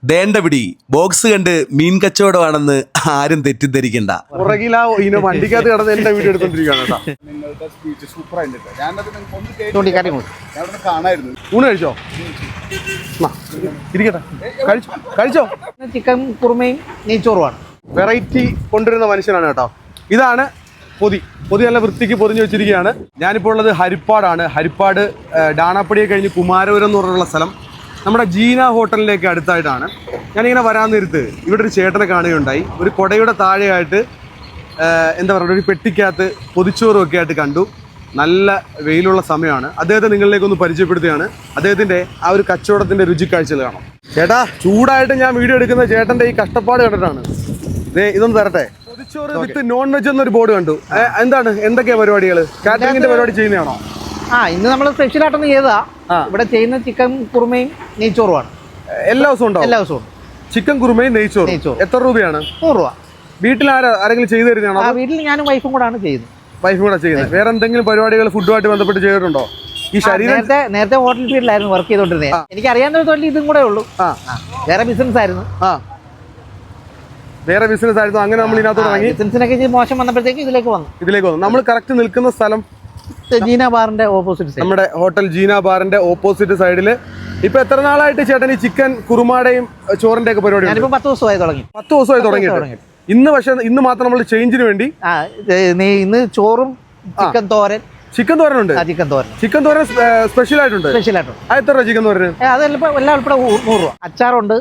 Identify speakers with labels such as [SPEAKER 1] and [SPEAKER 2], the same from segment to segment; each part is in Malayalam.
[SPEAKER 1] ദേണ്ടപിടി ബോക്സ് കണ്ട് മീൻ കച്ചവടമാണെന്ന് ആരും തെറ്റിദ്ധരിക്കണ്ട.
[SPEAKER 2] പുറകിലാ ഇങ്ങനെ വണ്ടിക്കകത്ത് കിടന്ന് എന്റെ വീഡിയോ എടുത്തോണ്ടിരിക്കുകയാണ് കേട്ടോ.
[SPEAKER 3] നിങ്ങളുടെ സ്പീച്ച് സൂപ്പർ ആയിട്ട് ഞാനത്
[SPEAKER 2] കാണായിരുന്നു. ഊണ് കഴിച്ചോ? ഇരിക്കട്ടെ, കഴിച്ചോ?
[SPEAKER 4] ചിക്കൻ കുറുമയും നെയ്ച്ചോറുമാണ്.
[SPEAKER 2] വെറൈറ്റി കൊണ്ടുവരുന്ന മനുഷ്യനാണ് കേട്ടോ. ഇതാണ് പൊതി നല്ല വൃത്തിക്ക് പൊതിഞ്ഞു വെച്ചിരിക്കുകയാണ്. ഞാനിപ്പോൾ ഉള്ളത് ഹരിപ്പാടാണ്. ഹരിപ്പാട് ഡാണാപ്പടിയെ കഴിഞ്ഞ് കുമാരപുരം എന്ന് പറഞ്ഞുള്ള സ്ഥലം നമ്മുടെ ജീന ഹോട്ടലിലേക്ക് അടുത്തായിട്ടാണ്. ഞാനിങ്ങനെ വരാൻ നേരത്ത് ഇവിടെ ഒരു ചേട്ടനെ കാണുകയുണ്ടായി. ഒരു കുടയുടെ താഴെയായിട്ട് എന്താ പറയുക, ഒരു പെട്ടിക്കകത്ത് പൊതിച്ചോറും ഒക്കെ ആയിട്ട് കണ്ടു. നല്ല വെയിലുള്ള സമയമാണ്. അദ്ദേഹത്തെ നിങ്ങളിലേക്കൊന്ന് പരിചയപ്പെടുത്തുകയാണ്. അദ്ദേഹത്തിൻ്റെ ആ ഒരു കച്ചവടത്തിൻ്റെ രുചിക്കാഴ്ചകൾ കാണാം. ചേട്ടാ, ചൂടായിട്ട് ഞാൻ വീഡിയോ എടുക്കുന്ന ചേട്ടൻ്റെ ഈ കഷ്ടപ്പാട് കണ്ടിട്ടാണ്. ഇതൊന്ന് തരട്ടെ. പൊതിച്ചോറ് വിത്ത് നോൺ വെജ് എന്നൊരു ബോർഡ് കണ്ടു. എന്താണ്, എന്തൊക്കെയാ പരിപാടികൾ? കാറ്ററിംഗിന്റെ പരിപാടി ചെയ്യുന്നതാണോ?
[SPEAKER 4] ഇന്ന് നമ്മൾ സ്പെഷ്യലായിട്ടൊന്ന് ചെയ്തതാ. ഇവിടെ ചെയ്യുന്ന ചിക്കൻ കുറുമയും നെയ്ച്ചോറുമാണ്.
[SPEAKER 2] എല്ലാ ദിവസവും ഉണ്ടോ?
[SPEAKER 4] എല്ലാ ദിവസവും
[SPEAKER 2] ചിക്കൻ കുറുമയും നെയ്ച്ചോറും. എത്ര രൂപയാണ്? 100 രൂപ. വീട്ടിൽ ആരെങ്കിലും ചെയ്തു തരുന്നതാണോ?
[SPEAKER 4] വീട്ടിൽ ഞാനും വൈഫും കൂടാണ് ചെയ്യുന്നത്.
[SPEAKER 2] വൈഫും കൂടെ ചെയ്യുന്നത്. വേറെ എന്തെങ്കിലും പരിപാടികൾ ഫുഡുമായിട്ട് ബന്ധപ്പെട്ട് ചെയ്തിട്ടുണ്ടോ? ഈ ശരീരം
[SPEAKER 4] നേരത്തെ ഹോട്ടൽ ഫീൽഡിലായിരുന്നു വർക്ക് ചെയ്തോണ്ടിരുന്നത്. എനിക്ക് അറിയാവുന്ന തൊഴിൽ ഇതും കൂടെ ഉള്ളൂ. വേറെ ബിസിനസ് ആയിരുന്നു.
[SPEAKER 2] വേറെ ബിസിനസ് ആയിരുന്നു. അങ്ങനെ നമ്മൾ ഇതിനകത്ത് തുടങ്ങി.
[SPEAKER 4] ബിസിനസിനൊക്കെ മോശം വന്നപ്പോഴത്തേക്ക് ഇതിലേക്ക് വന്നു.
[SPEAKER 2] നമ്മൾ കറക്റ്റ് നിൽക്കുന്ന സ്ഥലം
[SPEAKER 4] ജീന ബാറിന്റെ ഓപ്പോസിറ്റ് സൈഡ്,
[SPEAKER 2] നമ്മുടെ ഹോട്ടൽ ജീന ബാറിന്റെ ഓപ്പോസിറ്റ് സൈഡിൽ. ഇപ്പൊ എത്ര നാളായിട്ട് ചേട്ടൻ ഈ ചിക്കൻ കുറുമാടയും ചോറിന്റെ ഒക്കെ പരിപാടി?
[SPEAKER 4] ഞാനിപ്പോ 10 ദിവസമായി തുടങ്ങി.
[SPEAKER 2] 10 ദിവസമായി തുടങ്ങിയിട്ട്. ഇന്ന് മാത്രം നമ്മൾ ചേഞ്ചിന് വേണ്ടി
[SPEAKER 4] ഇന്ന് ചോറും ചിക്കൻ തോരൻ.
[SPEAKER 2] ചിക്കൻ തോരനുണ്ട്. ചിക്കൻ തോരൻ സ്പെഷ്യൽ ആയിട്ടുണ്ട്. എത്ര രൂപ ചിക്കൻ തോരന്?
[SPEAKER 4] അതെല്ലാം എല്ലാം ഉൾപ്പെടെ 100 രൂപ. അച്ചാറുണ്ട്,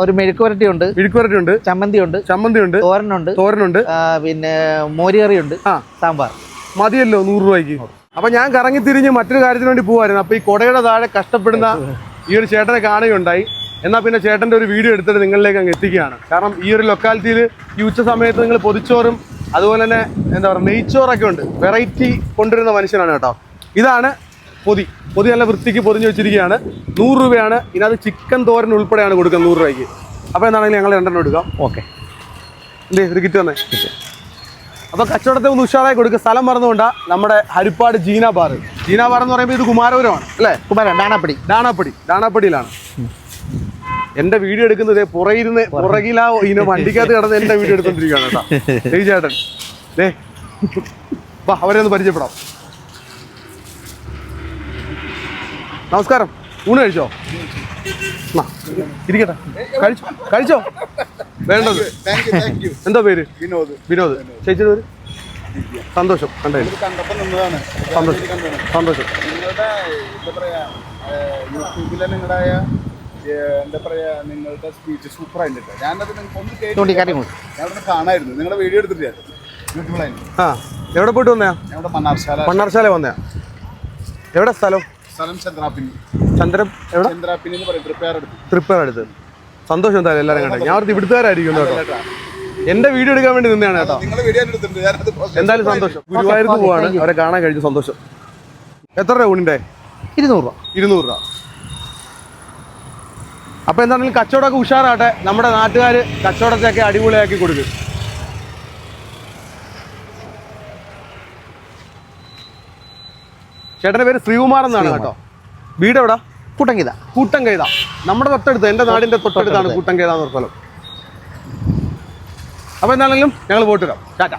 [SPEAKER 4] ഒരു മെഴുക്കുവരട്ടി ഉണ്ട്, ചമ്മന്തി ഉണ്ട്, തോരനുണ്ട്, പിന്നെ മോരുകറി ഉണ്ട്, സാമ്പാർ.
[SPEAKER 2] മതിയല്ലോ 100 രൂപയ്ക്ക്. അപ്പൊ ഞാൻ കറങ്ങി തിരിഞ്ഞ് മറ്റൊരു കാര്യത്തിന് വേണ്ടി പോവായിരുന്നു. അപ്പൊ ഈ കൊടയുടെ താഴെ കഷ്ടപ്പെടുന്ന ഈ ഒരു ചേട്ടനെ കാണുകയുണ്ടായി. എന്നാൽ പിന്നെ ചേട്ടൻ്റെ ഒരു വീഡിയോ എടുത്തിട്ട് നിങ്ങളിലേക്ക് അങ്ങ് എത്തിക്കുകയാണ്. കാരണം ഈ ഒരു ലൊക്കാലിറ്റിയിൽ ഈ ഉച്ച സമയത്ത് നിങ്ങൾ പൊതിച്ചോറും അതുപോലെ തന്നെ എന്താ പറയുക, നെയ്ച്ചോറൊക്കെ ഉണ്ട്. വെറൈറ്റി കൊണ്ടുവരുന്ന മനുഷ്യനാണ് കേട്ടോ. ഇതാണ് പൊതി നല്ല വൃത്തിക്ക് പൊതിഞ്ഞ് വെച്ചിരിക്കുകയാണ്. 100 രൂപയാണ്. ഇതിനകത്ത് ചിക്കൻ തോരൻ ഉൾപ്പെടെയാണ് കൊടുക്കുന്നത് 100 രൂപയ്ക്ക്. അപ്പോൾ എന്താണെങ്കിലും ഞങ്ങൾ 2 എടുക്കാം.
[SPEAKER 4] ഓക്കെ,
[SPEAKER 2] ഒരു കിറ്റ് തന്നെ. അപ്പോൾ കച്ചവടത്തെ ഒന്ന് ഉഷാറായി കൊടുക്കുക. സ്ഥലം മറന്നുകൊണ്ടാ, നമ്മുടെ ഹരിപ്പാട് ജീന ബാർ എന്ന് പറയുമ്പോൾ ഇത് കുമാരപുരമാണ് അല്ലേ? ഡാണാപ്പടിയിലാണ്. എന്റെ വീഡിയോ എടുക്കുന്നത് പുറകിലാ ഇങ്ങനെ വണ്ടിക്കകത്ത് കിടന്ന് എന്റെ വീഡിയോ എടുത്തോണ്ടിരിക്കുകയാണ് കേട്ടോ. ഈ ചേട്ടൻ അവരെ ഒന്ന് പരിചയപ്പെടാം. നമസ്കാരം. ഊണ് കഴിച്ചോ? ഇരിക്കട്ടെ, കഴിച്ചോ? വേണ്ടത്. എന്താ പേര്? വിനോദ്. ചേച്ചിയുടെ പേര്? സന്തോഷം. കണ്ടായിരുന്നു. സന്തോഷം.
[SPEAKER 3] എന്താ പറയാ, നിങ്ങളുടെ സ്പീച്ച് സൂപ്പർ ആയിട്ട് ഞാനത് കാണായിരുന്നു. നിങ്ങളുടെ വീഡിയോ എടുത്തിട്ടായിരുന്നു.
[SPEAKER 2] എവിടെ പോയിട്ട് വന്നയാ? മണ്ണാർശാല വന്നയാ. എവിടെ സ്ഥലം? ചന്ദ്രപ്പിനി എന്ന് പറയും, തൃപ്പയാർ അടുത്ത്. സന്തോഷം. എന്തായാലും എല്ലാവരും കണ്ടേ. ഞാൻ അവർക്ക് ഇവിടുത്തുകാരായിരിക്കും കേട്ടോ. എന്റെ വീഡിയോ എടുക്കാൻ വേണ്ടി നിന്നെയാണ് കേട്ടോ. എന്തായാലും സന്തോഷം. ഗുരുവായൂർക്ക് പോവാണ്, അവരെ കാണാൻ കഴിഞ്ഞു. സന്തോഷം. എത്ര രൂപ ഊണിന്റെ? 200 രൂപ. അപ്പൊ എന്താണെങ്കിലും കച്ചവടമൊക്കെ ഉഷാറാട്ടെ. നമ്മുടെ നാട്ടുകാർ കച്ചവടത്തെയൊക്കെ അടിപൊളിയാക്കി കൊടുക്കും. ചേട്ടന്റെ പേര് ശ്രീകുമാർ എന്നാണ് കേട്ടോ. വീട് എവിടെ? കൂട്ടംകൈത. നമ്മുടെ തൊട്ടടുത്ത്, എന്റെ നാടിന്റെ തൊട്ടടുത്താണ് കൂട്ടംകൈത എന്ന് പറഞ്ഞ സ്ഥലം. അപ്പൊ എന്താണെങ്കിലും ഞങ്ങൾ പോയിട്ട് വരാം. ടാറ്റ.